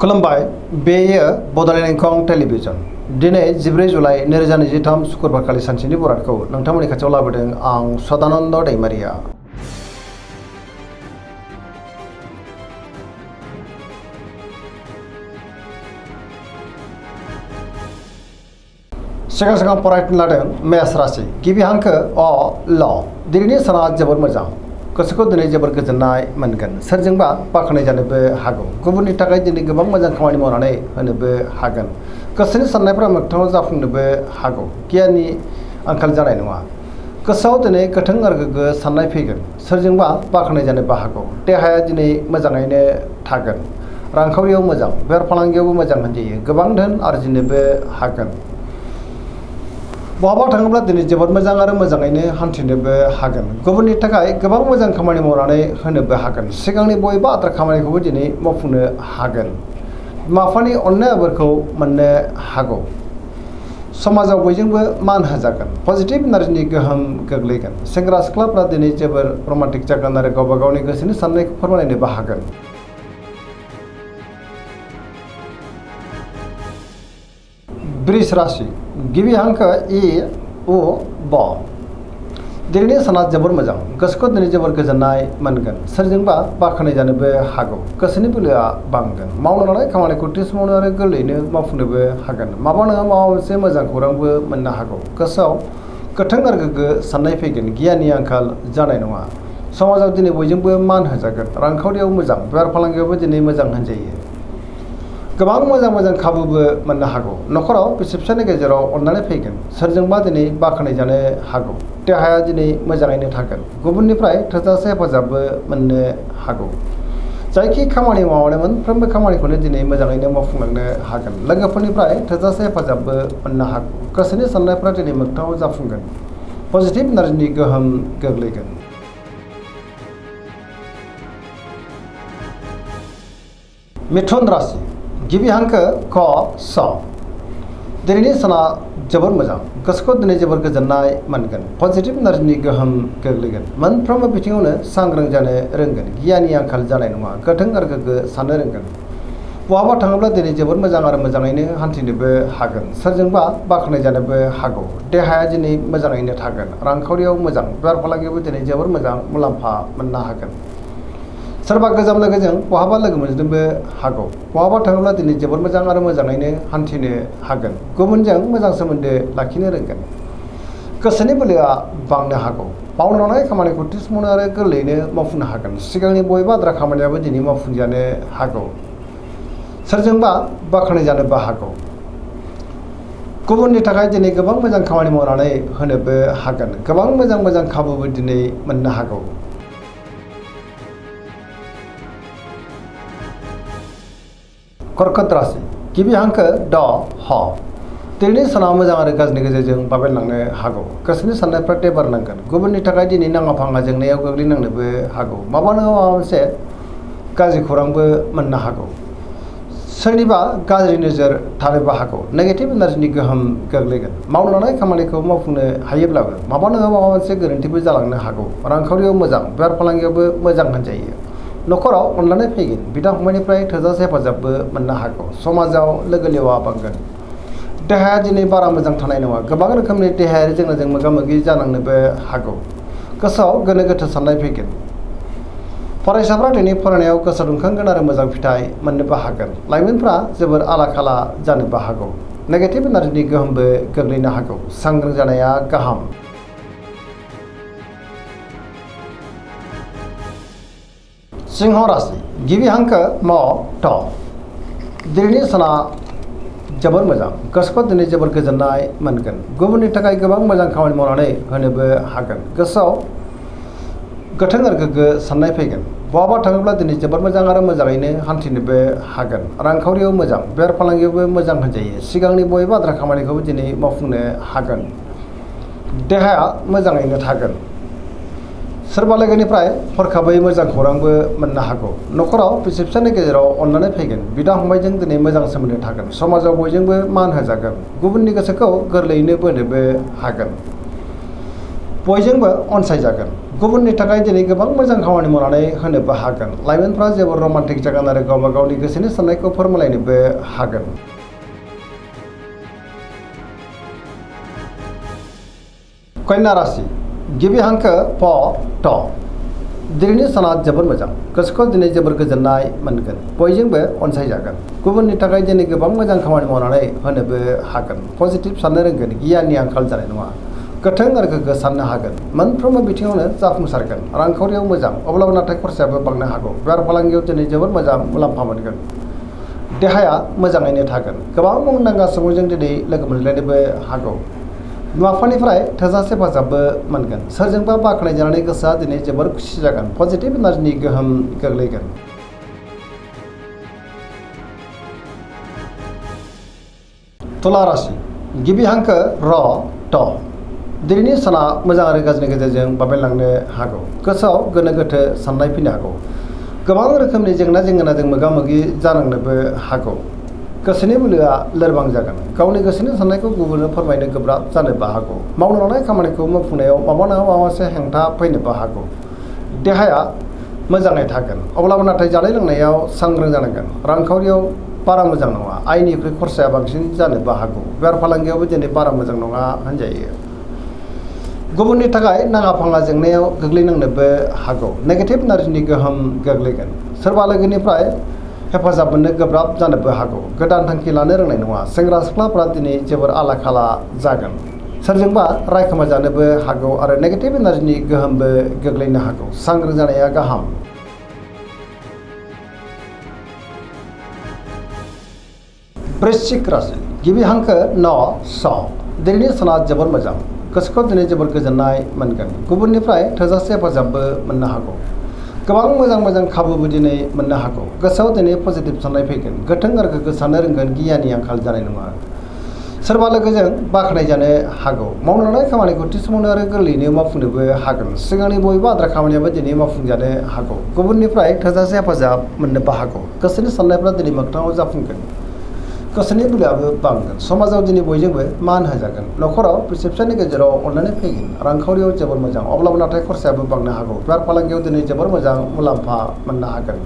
खुलुमबाय बेयो बड'लेण्ड इंखं टेलिभिजन दिनै 14 जुलाइ 2023 शुक्रबारखालि सानसेनि बरादखौ नोंथांमोननि खाथियाव लाबोदों आं सदानन्द दैमारिया। सिगां फरायनो लादों मेष राशि गिबि हांखो अ ल दिनैनि साना जोबोर मोजां गोसोखौ दिनै जोबोर गोजोननाय मोनगोन सोरजोंबा बाख्नाय जानोबो हागौ गुबुननि थाखाय दिनै गोबां मोजां खामानि मावनानै होनोबो हागोन गोसोनि साननायफोरा मोगथाङाव जाफुंनोबो हागौ गियाननि आंखाल जानाय नङा गोसोआव दिनै गोथों आरो गोग्गो साननाय फैगोन सोरजोंबा बाख्नाय जानोबो हागौ देहाया दिनै मोजाङैनो थागोन रांखावरियाव मोजां बेफार फालांगियावबो मोजां होनजायो गोबां धोन आरजिनोबो हागोन बहाबा थाङोब्ला दिनै जोबोद मोजां आरो मोजाङैनो हान्थिनोबो हागोन गुबुननि थाखाय गोबां मोजां खामानि मावनानै होनोबो हागोन सिगांनि बबेबा आद्रा खामानिखौबो दिनै मावफुंनो हागोन बिमा बिफानि अननाय आबोरखौ मोननो हागौ समाजाव बयजोंबो मान होजागोन पजिटिभ एनार्जिनि गोहोम गोग्लैगोन सेंग्रा सिख्लाफ्रा दिनै जोबोर रमान्टिक जागोन आरो गावबा गावनि गोसोनि साननायखौ फोरमायनोबो हागोन वृष राशि गिबि हांखो इ उ ब दिनैनि साना जोबोर मोजां गोसोखौ दिनै जोबोर गोजोननाय मोनगोन सोरजोंबा बाख्नाय जानोबो हागौ गोसोनि बोलोआ बांगोन मावनो लानाय खामानिखौ थि समावनो आरो गोरलैयैनो मावफुंनोबो हागोन माबा नङा माबा मोनसे मोजां खौरांबो मोननो हागौ गोसोआव गोथों आरो गोग्गो साननाय फैगोन गियाननि आंखाल जानाय नङा समाजाव दिनै बयजोंबो मान होजागोन रांखावरियाव मोजां बेफार फालांगियावबो दिनै मोजां होनजायो गोबां मोजां खाबुबो मोननो हागौ न'खराव बिसि फिसानि गेजेराव अननानै फैगोन सोरजोंबा दिनै बाख्नाय जानो हागौ देहाया दिनै मोजाङैनो थागोन गुबुननिफ्राय थोजासे हेफाजाबबो मोननो हागौ जायखि खामानि मावनानै मोनफ्रोमबो खामानिखौनो दिनै मोजाङैनो मावफुंलांनो हागोन लोगोफोरनिफ्राय थोजासे हेफाजाबबो मोननो हागौ गोसोनि साननायफ्रा दिनै मोगथाङाव जाफुंगोन पजिटिभ एनार्जिनि गोहोम गोग्लैगोन मिथुन राशि गिबि हांखो क स दिनैनि साना जोबोर मोजां गोसोखौ दिनै जोबोर गोजोननाय मोनगोन पजिटिभ एनार्जिनि गोहोम गोग्लैगोन मोनफ्रोमबो बिथिङावनो सांग्रां जानो रोंगोन गियाननि आंखाल जानाय नङा गोथों आरो गोग्गो साननो रोंगोन बहाबा थाङोब्ला दिनै जोबोर मोजां आरो मोजाङैनो हान्थिनोबो हागोन सोरजोंबा बाख्नाय जानोबो हागौ देहाया दिनै मोजाङैनो थागोन रांखावरियाव मोजां बेफार फालांगियावबो दिनै जोबोर मोजां मुलाम्फा मोननो हागोन सोरबा गोजाम लोगोजों बहाबा लोगो मोनजोबनोबो हागौ बहाबा थाङोब्ला दिनै जोबोद मोजां आरो मोजाङैनो हान्थिनो हागोन गुबुनजों मोजां सोमोन्दो लाखिनो रोंगोन गोसोनि बोलोआ बांनो हागौ मावनो लानाय खामानिखौ थि समावनो आरो गोरलैयैनो मावफुंनो हागोन सिगांनि बबेबा आद्रा खामानियाबो दिनै मावफुंजानो हागौ सोरजोंबा बाख्नाय जानोबो हागौ गुबुननि थाखाय दिनै गोबां मोजां खामानि मावनानै होनोबो हागोन गोबां मोजां खाबुबो दिनै मोननो हागौ कर्कट राशि गिबि हांखो ड ह दिनैनि साना मोजां आरो गाज्रिनि गेजेरजों बाबेनलांनो हागौ गोसोनि साननायफ्रा टेबार नांगोन गुबुननि थाखाय दिनै नाङा फाङा जेंनायाव गोग्लैनांनोबो हागौ माबा नङा माबा मोनसे गाज्रि खौरांबो मोननो हागौ सोरनिबा गाज्रि नोजोर थानोबो हागौ नेगेटिभ एनार्जिनि गोहोम गोग्लैगोन मावनो लानाय खामानिखौ मावफुंनो हायोब्लाबो माबा नङा माबा मोनसे गोरोन्थिबो जालांनो हागौ रांखावरियाव मोजां बेफार फालांगियावबो मोजां होनजायो न'खराव अनलायनाय फैगोन बिदा फंबायनिफ्राय थोजासे हेफाजाबबो मोननो हागौ समाजाव लोगो लेवा बांगोन देहाया दिनै बारा मोजां थानाय नङा गोबां रोखोमनि देहायारि जेंनाजों मोगा मोगि जानांनोबो हागौ गोसोआव गोनो गोथो साननाय फैगोन फरायसाफ्रा दिनै फरायनायाव गोसो दुंखांगोन आरो मोजां फिथाइ मोननोबो हागोन लाइमोनफ्रा जोबोर आला खाला जानोबो हागौ नेगेटिभ एनार्जिनि गोहोमबो गोग्लैनो हागौ सांग्रां जानाया गाहाम सिंह राशि गिबि हांखो म ट दिनैनि साना जोबोर मोजां गोसोखौ दिनै जोबोर गोजोननाय मोनगोन गुबुननि थाखाय गोबां मोजां खामानि मावनानै होनोबो हागोन गोसोआव गोथों आरो गोग्गो साननाय फैगोन बहाबा थाङोब्ला दिनै जोबोर मोजां आरो मोजाङैनो हान्थिनोबो हागोन रांखावरियाव मोजां बेफार फालांगियावबो मोजां होनजायो सिगांनि बबेबा आद्रा खामानिखौबो दिनै मावफुंनो हागोन देहाया मोजाङैनो थागोन सोरबा लोगोनिफ्राय हरखाबै मोजां खौरांबो मोननो हागौ न'खराव बिसि फिसानि गेजेराव अननानै फैगोन बिदा फंबायजों दिनै मोजां सोमोन्दो थागोन समाजाव बयजोंबो मान होजागोन गुबुननि गोसोखौ गोरलैयैनो बोनोबो हागोन बयजोंबो अनसायजागोन। गुबुननि थाखाय दिनै गोबां मोजां खामानि मावनानै होनोबो हागोन। लाइमोनफ्रा जोबोर रमान्टिक जागोन आरो गावबा गावनि गोसोनि साननायखौ फोरमायलायनोबो हागोन। कन्या राशि गिबि हांखो प ट। दिनैनि साना जोबोर मोजां। गोसोखौ दिनै जोबोर गोजोननाय मोनगोन। बयजोंबो अनसायजागोन। गुबुननि थाखाय दिनै गोबां मोजां खामानि मावनानै होनोबो हागोन। पजिटिभ साननो रोंगोन। गियाननि आंखाल जानाय नङा। गोथों आरो गोग्गो साननो हागोन। मोनफ्रोमबो बिथिङावनो जाफुंसारगोन। रांखावरियाव मोजां, अब्लाबो नाथाय खरसायाबो बांनो हागौ। बेफार फालांगियाव दिनै जोबोर मोजां मुलाम्फा मोनगोन। देहाया मोजाङैनो थागोन। गोबां मुंदांखा सुबुंजों दिनै लोगो मोनलायनोबो हागौ। बिमा बिफानिफ्राय थोजासे हेफाजाबबो मोनगोन। सोरजोंबा बाख्नायजानानै गोसोआ दिनै जोबोर खुसि जागोन। पजिटिभ एनार्जिनि गोहोम गोग्लैगोन। तुला राशि गिबि हांखो र ट। दिनैनि साना मोजां आरो गाज्रिनि गेजेरजों बाबेनलांनो हागौ। गोसोआव गोनो गोथो साननाय फैनो हागौ। गोबां रोखोमनि जेंना जेंगोनाजों मोगा मोगि जानांनोबो हागौ। गोसोनि बोलोआ लोरबां जागोन। गावनि गोसोनि साननायखौ गुबुननो फोरमायनो गोब्राब जानोबो हागौ। मावनो लानाय खामानिखौ मावफुंनायाव माबा नङा माबा मोनसे हेंथा फैनोबो हागौ। देहाया मोजाङै थागोन। अब्लाबो नाथाय जानाय लोंनायाव सांग्रां जानांगोन। रांखावरियाव बारा मोजां नङा। आयनिख्रुइ खरसाया बांसिन जानोबो हागौ। बेफार फालांगियावबो दिनै बारा मोजां नङा होनजायो। गुबुननि थाखाय नाङा फाङा जेंनायाव गोग्लैनांनोबो हागौ। नेगेटिभ एनार्जिनि गोहोम गोग्लैगोन। सोरबा लोगोनिफ्राय हेफाजाब मोननो गोब्राब जानोबो हागौ। गोदान थांखि लानो रोंनाय नङा। सेंग्रा सिख्लाफ्रा दिनै जोबोर आला खाला जागोन। सोरजोंबा रायखोमा जानोबो हागौ आरो नेगेटिभ एनार्जिनि गोहोमबो गोग्लैनो हागौ। सांग्रां जानाया गाहाम। वृश्चिक राशि गिबि हांखो न स। दिनैनि साना जोबोर मोजां। गोसोखौ दिनै जोबोर गोजोननाय मोनगोन। गुबुननिफ्राय थोजासे हेफाजाबबो मोननो हागौ। गोबां मोजां खाबुबो दिनै मोननो हागौ। गोसोआव दिनै पजिटिभ साननाय फैगोन। गोथों आरो गोग्गो साननो रोंगोन। गियाननि आंखाल जानाय नङा। सोरबा लोगोजों बाख्नायजानो हागौ। मावनो लानाय खामानिखौ थि समावनो आरो गोरलैयैनो मावफुंनोबो हागोन। सिगांनि बबेबा आद्रा खामानियाबो दिनै मावफुंजानो हागौ। गुबुननिफ्राय थोजासे हेफाजाब मोननोबो हागौ। गोसोनि साननायफ्रा दिनै मोगथाङाव जाफुंगोन। गोसोनि बोलोआबो बांगोन। समाजाव दिनै बयजोंबो मान होजागोन। न'खराव बिसि फिसायनि गेजेराव अनलायनाय फैगोन। रांखावरियाव जोबोर मोजां, अब्लाबो नाथाय खरसायाबो बांनो हागौ। बेफार फालांगियाव दिनै जोबोर मोजां मुलाम्फा मोननो हागोन।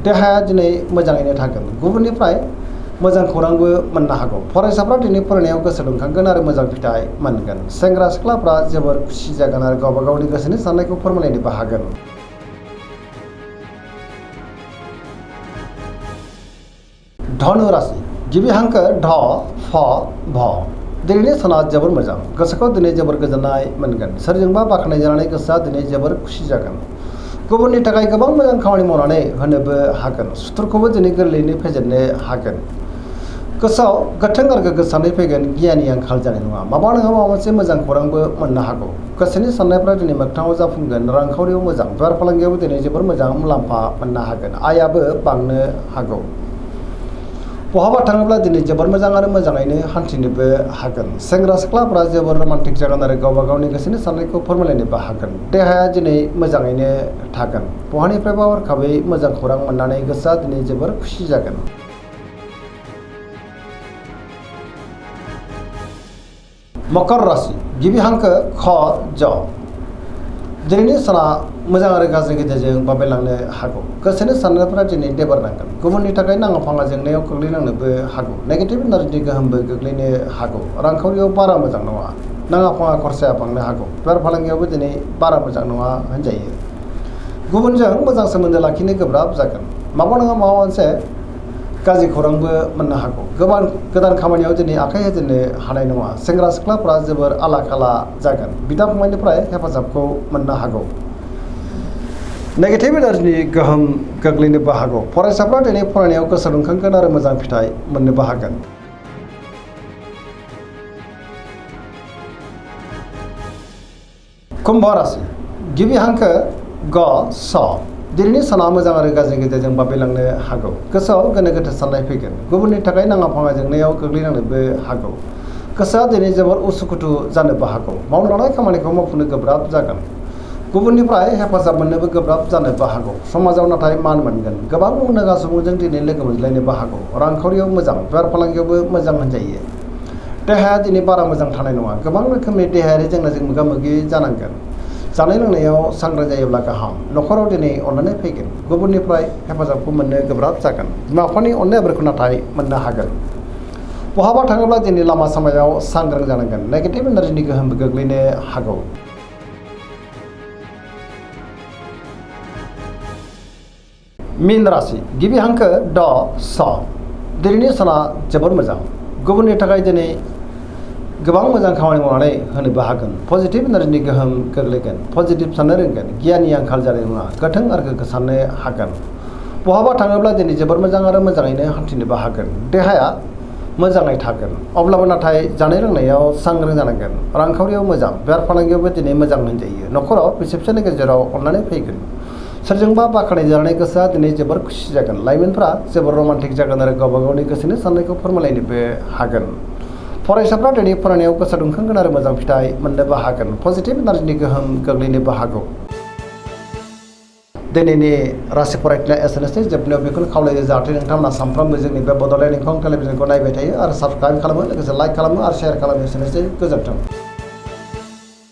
देहाया दिनै मोजाङैनो थागोन। गुबुननिफ्राय मोजां खौरांबो मोननो हागौ। फरायसाफ्रा दिनै फरायनायाव गोसो दुंखांगोन आरो मोजां फिथाइ मोनगोन। सेंग्रा सिख्लाफ्रा जोबोर खुसि जागोन आरो गावबा गावनि गोसोनि साननायखौ फोरमायलायनोबो हागोन। धनु राशि गिबि हांखो ढ फ भ। दिनैनि साना जोबोर मोजां। गोसोखौ दिनै जोबोर गोजोननाय मोनगोन। सोरजोंबा बाख्नायजानानै गोसोआ दिनै जोबोर खुसि जागोन। गुबुननि थाखाय गोबां मोजां खामानि मावनानै होनोबो हागोन। सुथुरखौबो दिनै गोरलैयैनो फेजेननो हागोन। गोसोआव गोथों आरो गोग्गो साननाय फैगोन। गियाननि आंखाल जानाय नङा। माबा नङा माबा मोनसे मोजां खौरांबो मोननो हागौ। गोसोनि साननायफ्रा दिनै मोगथाङाव जाफुंगोन। रांखावरियाव मोजां, बेफार फालांगियावबो दिनै जोबोर मोजां मुलाम्फा मोननो हागोन। आयाबो बांनो हागौ। बहाबा थाङोब्ला दिनै जोबोर मोजां आरो मोजाङैनो हान्थिनोबो हागोन। सेंग्रा सिख्लाफ्रा जोबोर रमान्टिक जागोन आरो गावबा गावनि गोसोनि साननायखौ फोरमायलायनोबो हागोन। देहाया दिनै मोजाङैनो थागोन। बहानिफ्रायबा हरखाबै मोजां खौरां मोननानै गोसोआ दिनै जोबोर खुसि जागोन। मकर राशि गिबि हांखो ख ज। दिनैनि साना मोजां आरो गाज्रिनि गेजेरजों बाबेनलांनो हागौ। गोसोनि साननायफोरा दिनै देबारनांगोन। गुबुननि थाखाय नाङा फाङा जेंनायाव गोग्लैनांनोबो हागौ। नेगेटिभ एनार्जिनि गोहोमबो गोग्लैनो हागौ। रांखावरियाव बारा मोजां नङा। नाङा फाङा खरसाया बांनो हागौ। बेफार फालांगियावबो दिनै बारा मोजां नङा होनजायो। गुबुनजों मोजां सोमोन्दो लाखिनो गोब्राब जागोन। माबा नङा माबा मोनसे गाज्रि खौरांबो मोननो हागौ। गोदान खामानियाव दिनै आखाइ होजेननो हानाय नङा। सेंग्रा सिख्लाफ्रा जोबोर आला खाला जागोन। बिदा फंबायनिफ्राय हेफाजाबखौ मोननो हागौ। नेगेटिभ एनार्जिनि गोहोम गोग्लैनोबो हागौ। फरायसाफ्रा दिनै फरायनायाव गोसो दुंखांगोन आरो मोजां फिथाइ मोननोबो हागोन। कुम्भ राशि गिबि हांखो ग स। दिनैनि साना मोजां आरो गाज्रिनि गेजेरजों बाबेनलांनो हागौ। गोसोआव गोनो गोथो साननाय फैगोन। गुबुननि थाखाय नाङा फाङा जेंनायाव गोग्लैनांनोबो हागौ। गोसोआ दिनै जोबोर उसुखुथु जानोबो हागौ। मावनो लानाय खामानिखौ मावफुंनो गोब्राब जागोन। गुबुननिफ्राय हेफाजाब मोननोबो गोब्राब जानोबो हागौ। समाजाव नाथाय मान मोनगोन। गोबां मुंदांखा सुबुंजों दिनै लोगो मोनज्लायनोबो हागौ। रांखावरियाव मोजां, बेफार फालांगियावबो मोजां होनजायो। देहाया दिनै बारा मोजां थानाय नङा, गोबां रोखोमनि देहायारि जेंनाजों मोगा मोगि जानांगोन। जानाय लोंनायाव सांग्रां जायोब्ला गाहाम, न'खराव दिनै अननानै फैगोन, गुबुननिफ्राय हेफाजाबखौ मोननो गोब्राब जागोन, बिमा बिफानि अननायफोरखौ नाथाय मोननो हागोन। बहाबा थाङोब्ला दिनै लामा सामायाव सांग्रां जानांगोन, नेगेटिभ एनार्जिनि गोहोम गोग्लैनो हागौ। मीन राशि गिबि हांखो ड स। दिनैनि साना जोबोद मोजां, गुबुननि थाखाय दिनै गोबां मोजां खामानि मावनानै होनोबो हागोन। पजिटिभ एनार्जिनि गोहोम गोग्लैगोन, पजिटिभ साननो रोंगोन, गियाननि आंखाल जानाय नङा, गोथों आरो गोग्गो साननो हागोन। बहाबा थाङोब्ला दिनै जोबोर मोजां आरो मोजाङैनो हान्थिनोबो हागोन। देहाया मोजाङै थागोन, अब्लाबो नाथाय जानाय लोंनायाव सांग्रां जानांगोन। रांखावरियाव मोजां, बेफार फालांगियावबो दिनै मोजां होनजायो। न'खराव बिसि फिसायनि गेजेराव अननानै फैगोन, सोरजोंबा बाख्नायजानाय गोसोआ दिनै जोबोर खुसि जागोन। लाइमोनफ्रा जोबोर रमान्टिक जागोन आरो गावबा गावनि गोसोनि साननायखौ फोरमायलायनोबो हागोन। फरायसाफ्रा दिनै फरायनायाव गोसो दुंखांगोन आरो मोजां फिथाइ मोननोबो हागोन। पजिटिभ एनार्जिनि गोहोम गोग्लैनोबो हागौ। दिनैनि राशि फरायथिना एसेनोसै। जोबनायाव बेखौनो खावलायो जाहाथे नोंथांमोना सानफ्रोमबो जोंनि बे बड'लेण्ड इंखं टेलिभिजनखौ नायबाय थायो आरो साबस्क्राइब खालामो, लोगोसे लाइक खालामो आरो शेयार खालामो। एसेनोसै, गोजोन्थों।